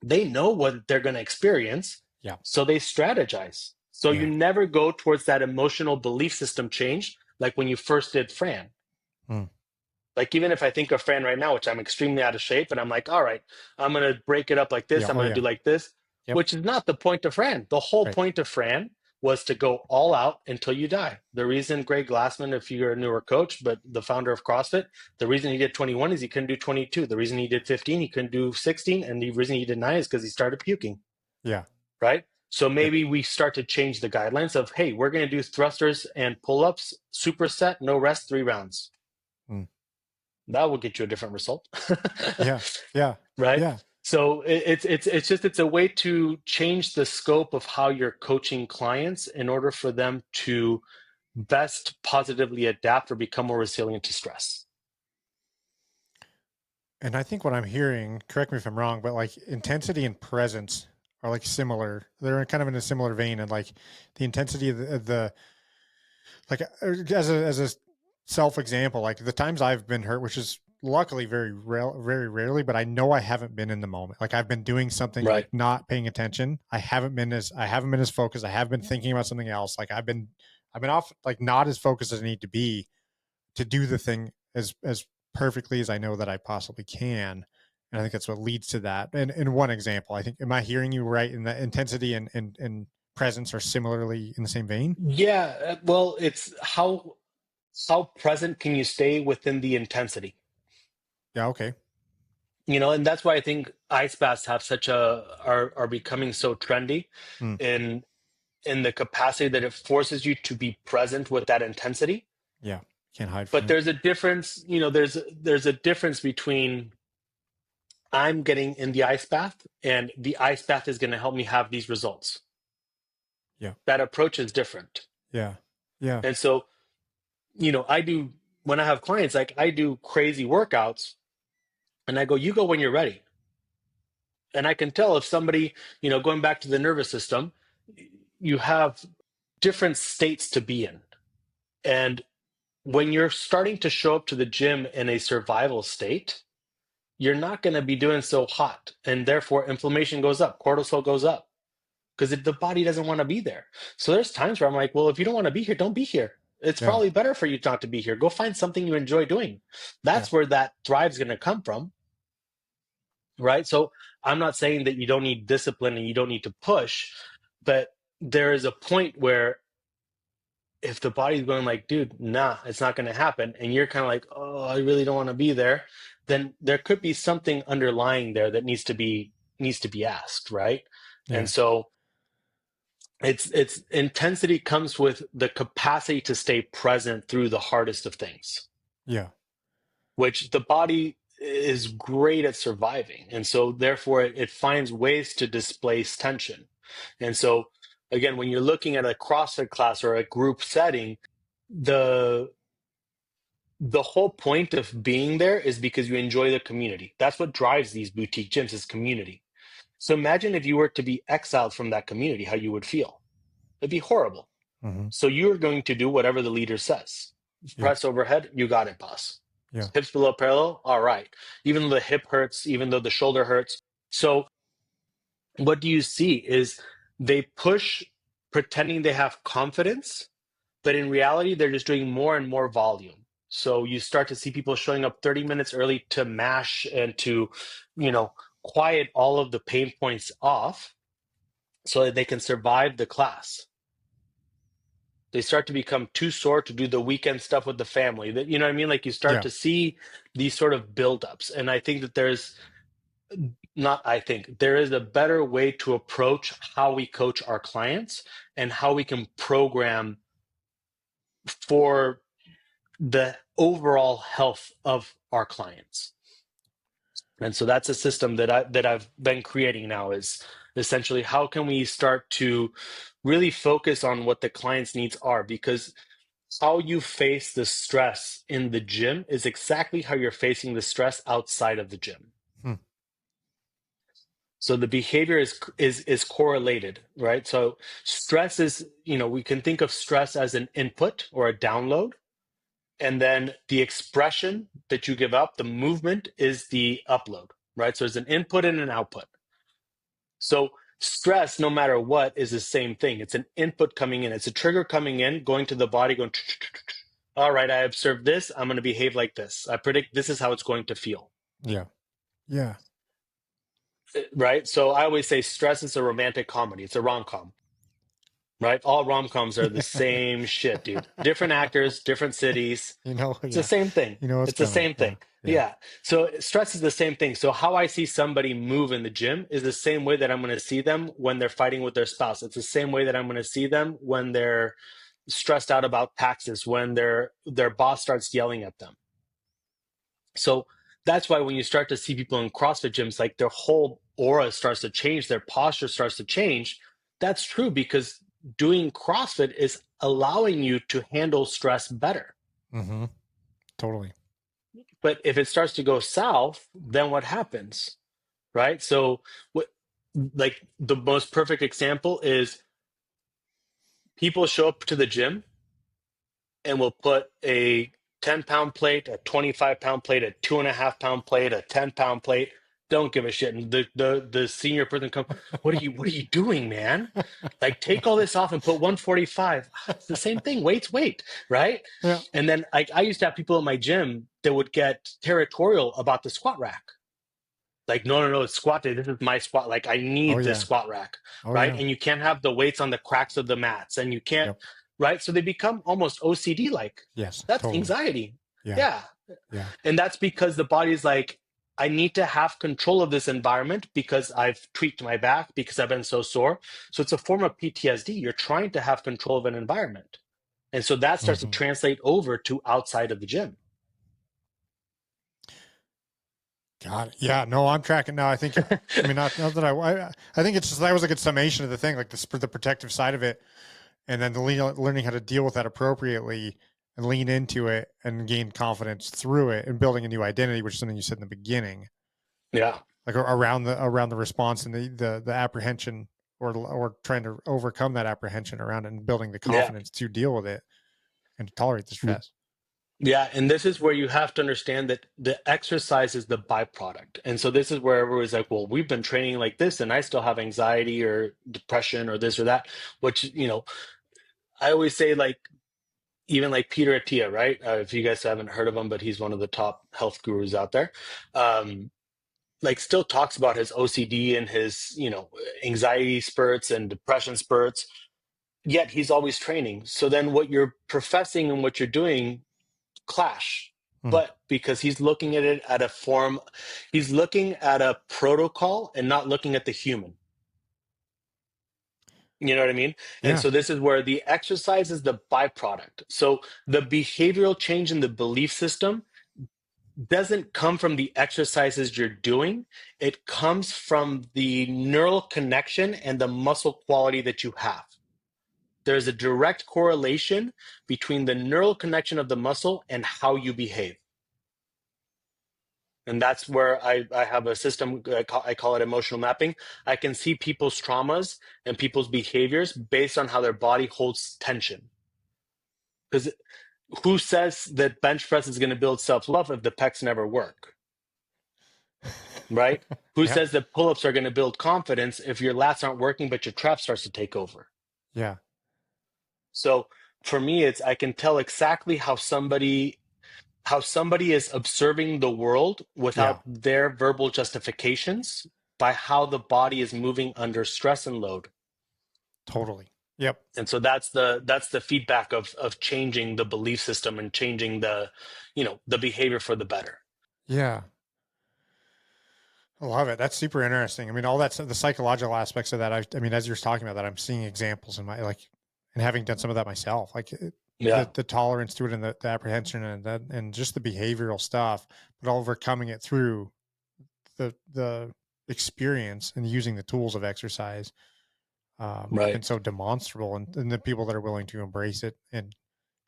they know what they're going to experience. Yeah. So they strategize. So you never go towards that emotional belief system change like when you first did Fran. Like, even if I think of Fran right now, which I'm extremely out of shape, and I'm like, all right, I'm going to break it up like this. I'm going to do like this. Which is not the point of Fran. The whole point of Fran was to go all out until you die. The reason Greg Glassman, if you're a newer coach, but the founder of CrossFit, the reason he did 21 is he couldn't do 22. The reason he did 15, he couldn't do 16. And the reason he did 9 is because he started puking. Yeah. Right? So maybe we start to change the guidelines of, hey, we're going to do thrusters and pull-ups, superset, no rest, 3 rounds. That will get you a different result. Yeah. Right? Yeah. So it's a way to change the scope of how you're coaching clients in order for them to best positively adapt or become more resilient to stress. And I think what I'm hearing, correct me if I'm wrong, but like intensity and presence are like similar. They're kind of in a similar vein, and like the intensity of the like as a self example, like the times I've been hurt, which is luckily very rarely, but I know I haven't been in the moment. Like I've been doing something, like Right. not paying attention. I haven't been as focused. I have been thinking about something else. Like I've been off, like not as focused as I need to be to do the thing as perfectly as I know that I possibly can. And I think that's what leads to that. And in one example, I think, am I hearing you right in that intensity and presence are similarly in the same vein? Yeah. Well, it's how present can you stay within the intensity? Yeah. Okay. And that's why I think ice baths have such a are becoming so trendy Mm, in in the capacity that it forces you to be present with that intensity. yeah. Can't hide But from it. there's a difference, there's a difference between I'm getting in the ice bath and the ice bath is going to help me have these results. Yeah. That approach is different. Yeah. Yeah. And so, I do when I have clients, like I do crazy workouts and I go, you go when you're ready. And I can tell if somebody, going back to the nervous system, you have different states to be in. And when you're starting to show up to the gym in a survival state, you're not going to be doing so hot. And therefore, inflammation goes up, cortisol goes up because the body doesn't want to be there. So there's times where I'm like, well, if you don't want to be here, don't be here. It's Yeah. probably better for you not to be here. Go find something you enjoy doing. Yeah. That's where that thrive's going to come from. Right. So I'm not saying that you don't need discipline and you don't need to push, but there is a point where if the body's going like, dude, nah, it's not going to happen, and you're kind of like, oh, I really don't want to be there, then there could be something underlying there that needs to be asked, right? Yeah. And so it's intensity comes with the capacity to stay present through the hardest of things, Yeah. which the body is great at surviving, and so therefore it finds ways to displace tension. And so again, when you're looking at a CrossFit class or a group setting, the the whole point of being there is because you enjoy the community. That's what drives these boutique gyms, is community. So imagine if you were to be exiled from that community, how you would feel. It'd be horrible. Mm-hmm. So you're going to do whatever the leader says. Yeah. Press overhead, you got it, boss. Yeah. Hips below parallel, all right. Even though the hip hurts, even though the shoulder hurts. So what do you see is they push pretending they have confidence, but in reality, they're just doing more and more volume. So you start to see people showing up 30 minutes early to mash and to, quiet all of the pain points off so that they can survive the class. They start to become too sore to do the weekend stuff with the family. That, you know what I mean? Like you start Yeah. to see these sort of buildups. And I think that there is a better way to approach how we coach our clients and how we can program for the overall health of our clients. And so that's a system that I've been creating now, is essentially how can we start to really focus on what the client's needs are, because how you face the stress in the gym is exactly how you're facing the stress outside of the gym. Hmm. So the behavior is correlated, right? So stress is, we can think of stress as an input or a download. And then the expression that you give up, the movement, is the upload, right? So there's an input and an output. So stress, no matter what, is the same thing. It's an input coming in. It's a trigger coming in, going to the body, going, all right, I observed this. I'm going to behave like this. I predict this is how it's going to feel. Yeah. Yeah. Right? So I always say stress is a romantic comedy. It's a rom-com. Right? All rom-coms are the same shit, dude. Different actors, different cities. It's the Yeah. same thing. You know it's It's the coming. same thing. Yeah. Yeah. So stress is the same thing. So how I see somebody move in the gym is the same way that I'm going to see them when they're fighting with their spouse. It's the same way that I'm going to see them when they're stressed out about taxes, when their boss starts yelling at them. So that's why when you start to see people in CrossFit gyms, like their whole aura starts to change, their posture starts to change. That's true because doing CrossFit is allowing you to handle stress better. Mm-hmm. Totally. But if it starts to go south, then what happens? Right? So like the most perfect example is people show up to the gym and will put a 10-pound plate, a 25-pound plate, a 2.5-pound plate, a 10-pound plate. Don't give a shit. And the senior person comes, what are you doing, man? Like, take all this off and put 145. It's the same thing. Weight's weight, right? Yeah. And then I used to have people in my gym that would get territorial about the squat rack. Like, no, it's squat day. This is my squat. Like, I Oh need this yeah. squat rack, Oh right? yeah. And you can't have the weights on the cracks of the mats, and you can't, Yep. right? So they become almost OCD like. Yes. That's Totally. anxiety. Yeah. Yeah. Yeah. And that's because the body's like, I need to have control of this environment because I've tweaked my back, because I've been so sore. So it's a form of PTSD. You're trying to have control of an environment. And so that starts to Mhm. translate over to outside of the gym. Got it. Yeah. No, I'm tracking now. I think. I mean, not that I think it's just that was a good summation of the thing, like the protective side of it, and then learning how to deal with that appropriately and lean into it and gain confidence through it and building a new identity, which is something you said in the beginning, Yeah. like around the response and the apprehension or trying to overcome that apprehension around it and building the Yeah. confidence to deal with it and to tolerate the stress. Yeah, and this is where you have to understand that the exercise is the byproduct. And so this is where everyone's like, well, we've been training like this and I still have anxiety or depression or this or that, which, I always say, like, even like Peter Attia, right? If you guys haven't heard of him, but he's one of the top health gurus out there. Like, still talks about his OCD and his, anxiety spurts and depression spurts, yet he's always training. So then what you're professing and what you're doing clash, Mm. but because he's looking at it at a form, he's looking at a protocol and not looking at the human. You know what I mean? And Yeah, so this is where the exercise is the byproduct. So the behavioral change in the belief system doesn't come from the exercises you're doing. It comes from the neural connection and the muscle quality that you have. There's a direct correlation between the neural connection of the muscle and how you behave. And that's where I have a system, I call it emotional mapping. I can see people's traumas and people's behaviors based on how their body holds tension. Because who says that bench press is going to build self-love if the pecs never work, right? Who yeah, says that pull-ups are going to build confidence if your lats aren't working but your trap starts to take over? yeah, So for me, it's, I can tell exactly how somebody is observing the world yeah. without their verbal justifications by how the body is moving under stress and load. Totally. Yep. And so that's the feedback of changing the belief system and changing the behavior for the better. Yeah. I love it. That's super interesting. I mean, all that's the psychological aspects of that. I mean, as you're talking about that, I'm seeing examples in my and having done some of that myself, Yeah. the tolerance to it and the apprehension and just the behavioral stuff, but overcoming it through the experience and using the tools of exercise. It's Right. been so demonstrable, and the people that are willing to embrace it and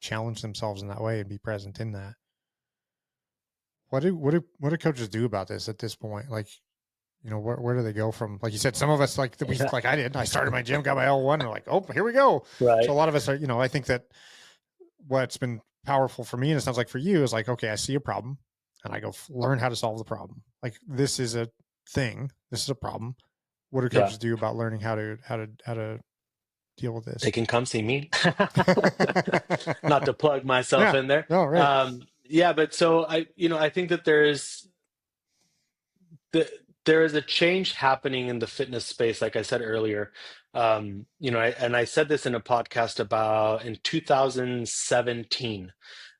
challenge themselves in that way and be present in that. What do coaches do about this at this point? Like, where do they go from? Like you said, some of us Yeah. like I did. I started my gym, got my L1, and we're like, oh, here we go. So Right. a lot of us are. I think that what's been powerful for me, and it sounds like for you, is like, okay, I see a problem, and I go learn how to solve the problem. Like this is a thing. This is a problem. What do Yeah. coaches do about learning how to deal with this? They can come see me. Not to plug myself Yeah. in there. No. Right. Yeah, but so I think that there is a change happening in the fitness space, like I said earlier. I said this in a podcast in 2017,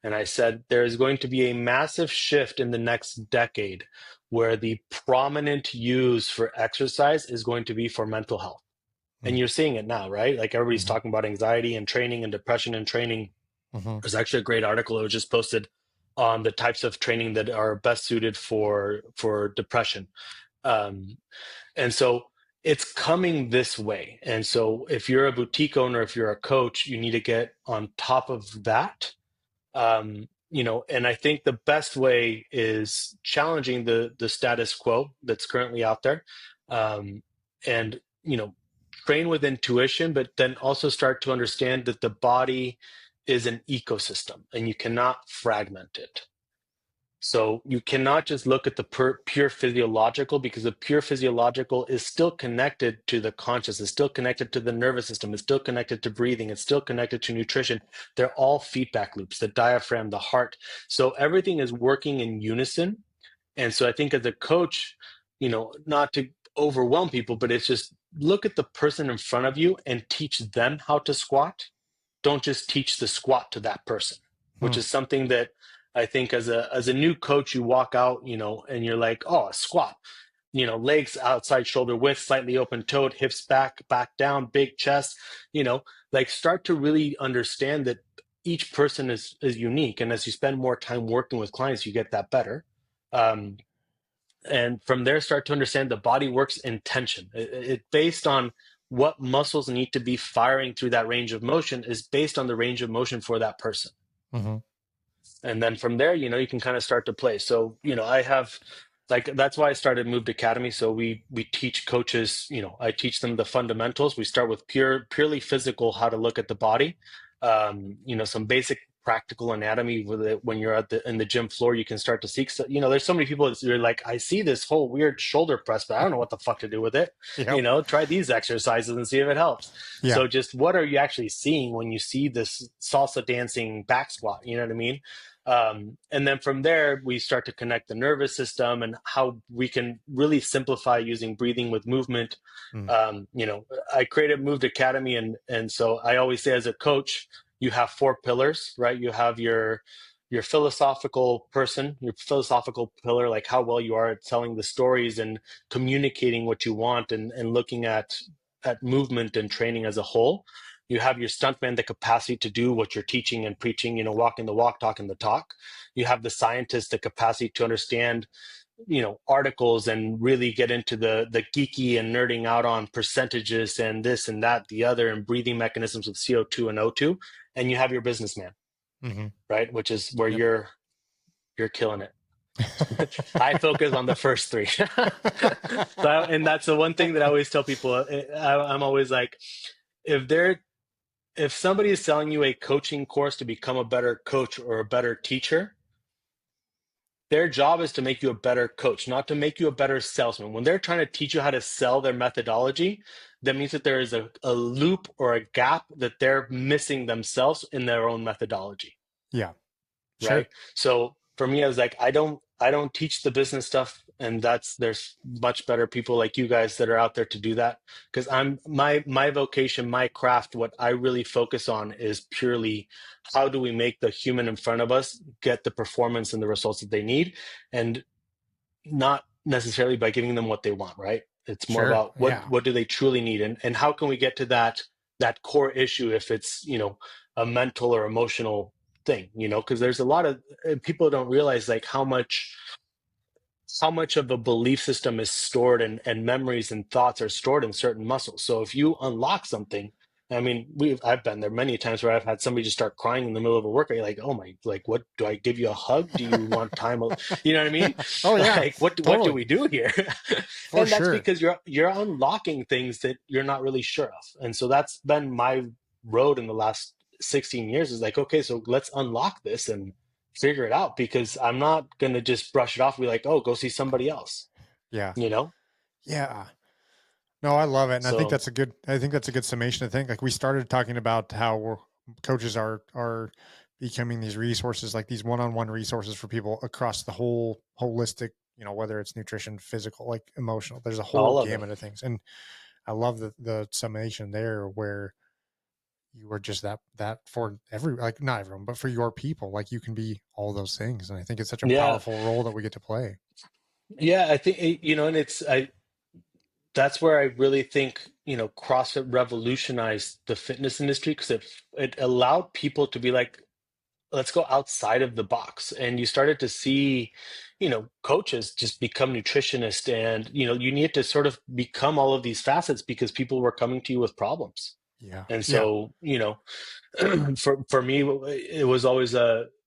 and I said there is going to be a massive shift in the next decade where the prominent use for exercise is going to be for mental health. And Mm. you're seeing it now, right? Like everybody's Mhm. talking about anxiety and training and depression and training. Mhm. There's actually a great article that was just posted on the types of training that are best suited for depression. Um, and so it's coming this way. And so if you're a boutique owner, if you're a coach, you need to get on top of that. And I think the best way is challenging the status quo that's currently out there. and train with intuition, but then also start to understand that the body is an ecosystem and you cannot fragment it. So you cannot just look at the pure physiological, because the pure physiological is still connected to the conscious, is still connected to the nervous system, is still connected to breathing, it's still connected to nutrition. They're all feedback loops, the diaphragm, the heart. So everything is working in unison. And so I think as a coach, not to overwhelm people, but it's just look at the person in front of you and teach them how to squat. Don't just teach the squat to that person, which is something that I think as a new coach, you walk out, and you're like, oh, a squat, legs outside shoulder width, slightly open toed, hips back down, big chest, like start to really understand that each person is unique. And as you spend more time working with clients, you get that better. And from there, start to understand the body works in tension. It based on what muscles need to be firing through that range of motion is based on the range of motion for that person. Mm-hmm. And then from there, you can kind of start to play. So, I have that's why I started Moved Academy. So we teach coaches, I teach them the fundamentals. We start with purely physical, how to look at the body. Some basic practical anatomy when you're in the gym floor, you can start to see, there's so many people that you're like, I see this whole weird shoulder press, but I don't know what the fuck to do with it. Yep. Try these exercises and see if it helps. Yeah. So just what are you actually seeing when you see this salsa dancing back squat? You know what I mean? And then from there, we start to connect the nervous system and how we can really simplify using breathing with movement. I created Moved Academy, and so I always say as a coach, you have 4 pillars, right? You have your philosophical person, your philosophical pillar, like how well you are at telling the stories and communicating what you want, and looking at movement and training as a whole. You have your stuntman, the capacity to do what you're teaching and preaching, walking the walk, talking the talk. You have the scientist, the capacity to understand, articles and really get into the geeky and nerding out on percentages and this and that, the other, and breathing mechanisms with CO2 and O2. And you have your businessman, right? Which is where you're killing it. I focus on the first 3. And that's the one thing that I always tell people. I'm always like, if somebody is selling you a coaching course to become a better coach or a better teacher, their job is to make you a better coach, not to make you a better salesman. When they're trying to teach you how to sell their methodology, that means that there is a loop or a gap that they're missing themselves in their own methodology. Yeah. Right. Sure. So for me, I was like, I don't teach the business stuff, and there's much better people like you guys that are out there to do that. Because I'm my vocation, my craft, what I really focus on is purely how do we make the human in front of us get the performance and the results that they need, and not necessarily by giving them what they want, right? It's more about what do they truly need, and how can we get to that core issue if it's a mental or emotional thing, because there's a lot of people don't realize like how much of a belief system is stored, and memories and thoughts are stored in certain muscles. So if you unlock something, I mean, I've been there many times where I've had somebody just start crying in the middle of a workout. You're like, oh my, like, what do I give you a hug? Do you want time? You know what I mean? Oh yeah. Like, what do we do here? And that's because you're unlocking things that you're not really sure of. And so that's been my road in the last 16 years, is like, okay, so let's unlock this and figure it out, because I'm not going to just brush it off and be like, oh, go see somebody else. Yeah. Yeah. No, I love it. And So, I think that's a good summation to think. Like we started talking about how coaches are becoming these resources, like these one-on-one resources for people across the whole holistic, whether it's nutrition, physical, like emotional, there's a whole gamut of things. And I love the summation there where you were just that for like not everyone, but for your people, like you can be all those things. And I think it's such a powerful role that we get to play. Yeah, I think, and that's where I really think, CrossFit revolutionized the fitness industry, because it allowed people to be like, let's go outside of the box. And you started to see, coaches just become nutritionists, and, you need to sort of become all of these facets because people were coming to you with problems. Yeah. And so, for me, it was always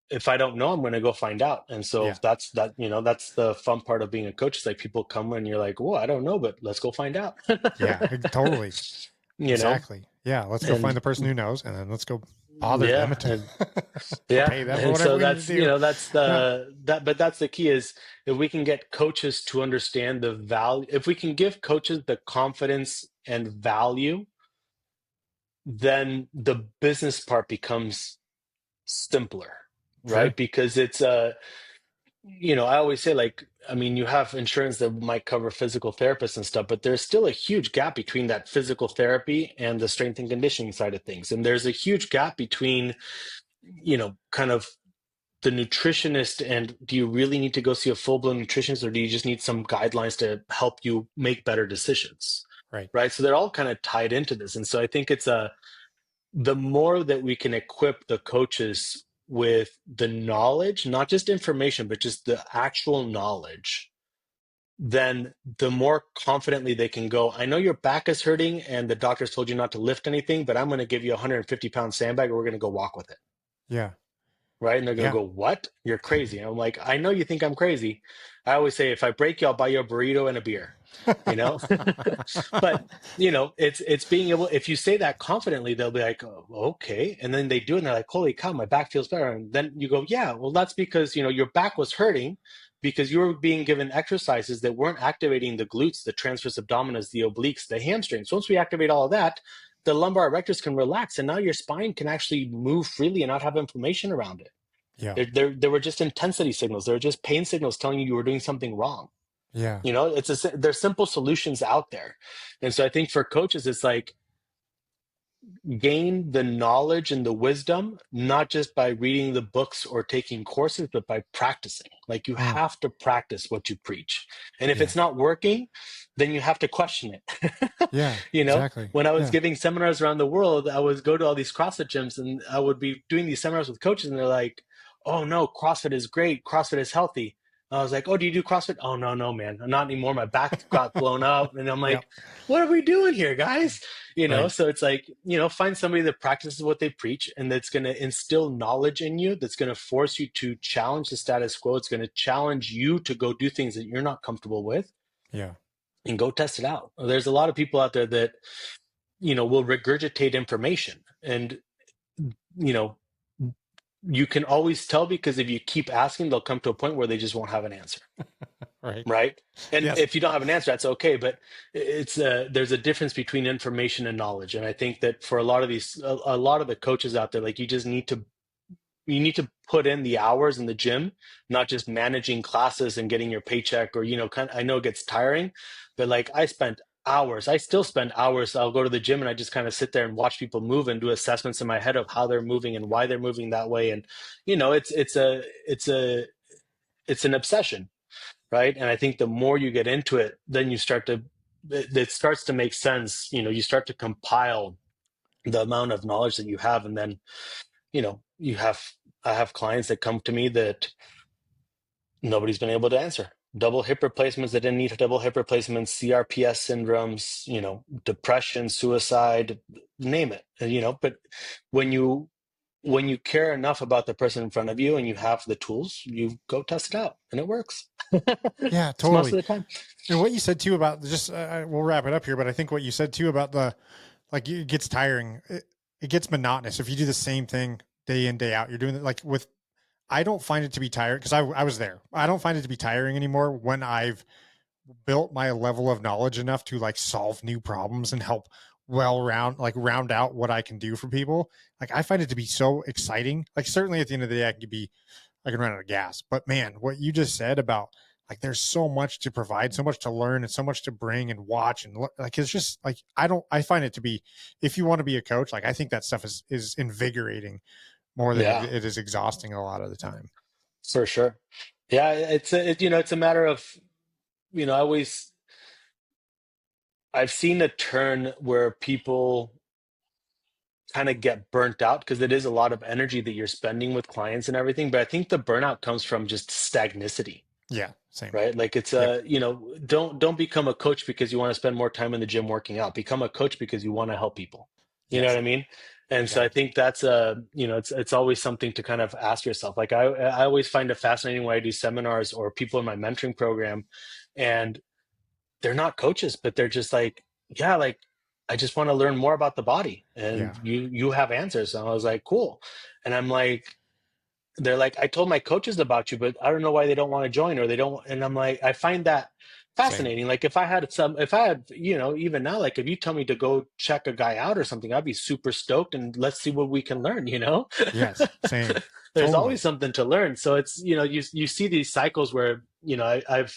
if I don't know, I'm going to go find out. And so Yeah. that's the fun part of being a coach. It's like people come and you're like, "Whoa, I don't know, but let's go find out." Yeah. Totally. you know, Exactly. Yeah. Let's go find and the person who knows, and then let's go bother them yeah, and or yeah, pay them or and whatever so we need to that's do. Yeah. but that's the key is if we can get coaches to understand the value, if we can give coaches the confidence and value, then the business part becomes simpler, Sure. right? Because it's I always say, like, I mean, you have insurance that might cover physical therapists and stuff, but there's still a huge gap between that physical therapy and the strength and conditioning side of things. And there's a huge gap between, kind of the nutritionist and do you really need to go see a full-blown nutritionist or do you just need some guidelines to help you make better decisions? Right. Right. So they're all kind of tied into this. And so I think it's the more that we can equip the coaches with the knowledge, not just information, but just the actual knowledge, then the more confidently they can go, I know your back is hurting and the doctors told you not to lift anything, but I'm going to give you a 150-pound sandbag and we're going to go walk with it. Yeah. Right. And they're going to Yeah. go, what? You're crazy. And I'm like, I know you think I'm crazy. I always say, if I break you, I'll buy you a burrito and a beer, you know? But, it's being able, if you say that confidently, they'll be like, oh, okay. And then they do it and they're like, holy cow, my back feels better. And then you go, yeah, well, that's because, your back was hurting because you were being given exercises that weren't activating the glutes, the transverse abdominis, the obliques, the hamstrings. Once we activate all of that, the lumbar erectors can relax and now your spine can actually move freely and not have inflammation around it. Yeah. There were just intensity signals. There were just pain signals telling you were doing something wrong. Yeah. There's simple solutions out there. And so I think for coaches, it's like gain the knowledge and the wisdom, not just by reading the books or taking courses, but by practicing. Like you Mm. have to practice what you preach. And if Yeah. it's not working, then you have to question it. Yeah. Exactly. When I was Yeah. giving seminars around the world, I would go to all these CrossFit gyms and I would be doing these seminars with coaches and they're like, oh no, CrossFit is great. CrossFit is healthy. I was like, oh, do you do CrossFit? Oh, no, man, not anymore. My back got blown out. And I'm Yep. like, what are we doing here, guys? Right. So it's like, find somebody that practices what they preach and that's going to instill knowledge in you, that's going to force you to challenge the status quo. It's going to challenge you to go do things that you're not comfortable with Yeah. and go test it out. There's a lot of people out there that, will regurgitate information and, you know, you can always tell because if you keep asking, they'll come to a point where they just won't have an answer. Right. Right. And Yes. if you don't have an answer, that's okay. But there's a difference between information and knowledge. And I think that for a lot of a lot of the coaches out there, like you need to put in the hours in the gym, not just managing classes and getting your paycheck or, I know it gets tiring, but like I still spend hours. I'll go to the gym and I just kind of sit there and watch people move and do assessments in my head of how they're moving and why they're moving that way. And, it's an obsession. Right. And I think the more you get into it, then it starts to make sense. You start to compile the amount of knowledge that you have. And then, I have clients that come to me that nobody's been able to answer. Double hip replacements that didn't need double hip replacements, CRPS syndromes, depression, suicide, name it. But when you care enough about the person in front of you and you have the tools, you go test it out and it works. Yeah, It's most totally. of the time. And what you said too about just, we'll wrap it up here, but I think what you said too about it gets tiring. It gets monotonous. If you do the same thing day in, day out, you're doing it like I don't find it to be tired because I was there. I don't find it to be tiring anymore when I've built my level of knowledge enough to like solve new problems and help round out what I can do for people. Like I find it to be so exciting. Like certainly at the end of the day, I can run out of gas, but man, what you just said about like, there's so much to provide, so much to learn and so much to bring and watch. And like, it's just like, I find it to be, if you want to be a coach, like I think that stuff is invigorating more than Yeah, it is exhausting a lot of the time. for sure. Yeah, it's a matter of, I always I've seen a turn where people kind of get burnt out because it is a lot of energy that you're spending with clients and everything. But I think the burnout comes from just stagnicity, Yeah. Same. right? Like it's Yep. don't become a coach because you want to spend more time in the gym working out. Become a coach because you want to help people. You know Yes. what I mean? And so Yeah. I think that's it's always something to kind of ask yourself. Like I always find it fascinating when I do seminars or people in my mentoring program, and they're not coaches, but they're just like, yeah, like I just want to learn more about the body, Yeah. and you have answers. And I was like, cool. And I'm like, they're like, I told my coaches about you, but I don't know why they don't want to join, or they don't. And I'm like, I find that Same. fascinating. Like if I had, even now, like if you tell me to go check a guy out or something, I'd be super stoked, and let's see what we can learn, Yes. Same. There's always Totally. something to learn. So it's, you see these cycles where, I've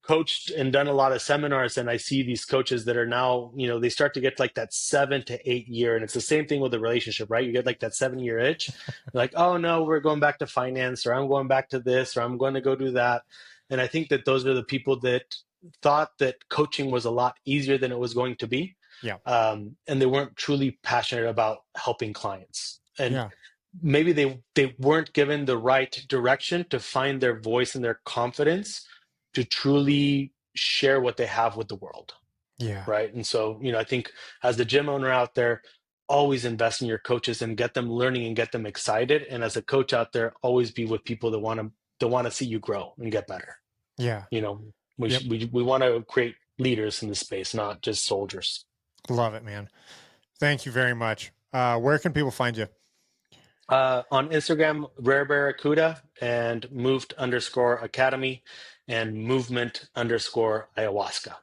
coached and done a lot of seminars, and I see these coaches that are now, they start to get like that 7 to 8 year, and it's the same thing with the relationship, right? You get like that 7 year itch. You're like, oh no, we're going back to finance, or I'm going back to this, or I'm going to go do that. And I think that those are the people that thought that coaching was a lot easier than it was going to be. Yeah. And they weren't truly passionate about helping clients. And Yeah. maybe they weren't given the right direction to find their voice and their confidence to truly share what they have with the world, Yeah. right? And so, I think as the gym owner out there, always invest in your coaches and get them learning and get them excited. And as a coach out there, always be with people that want to see you grow and get better. Yeah. Yep. We want to create leaders in the space, not just soldiers. Love it, man. Thank you very much. Where can people find you? On Instagram, Rare Barracuda, and moved_academy, and movement_ayahuasca.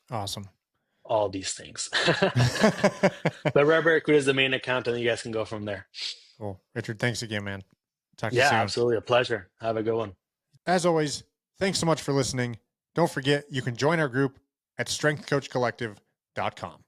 Awesome. All these things. But Rare Barracuda is the main account, and you guys can go from there. Cool. Richard, thanks again, man. Talk to you Yeah, soon. absolutely. A pleasure. Have a good one. As always, thanks so much for listening. Don't forget, you can join our group at strengthcoachcollective.com.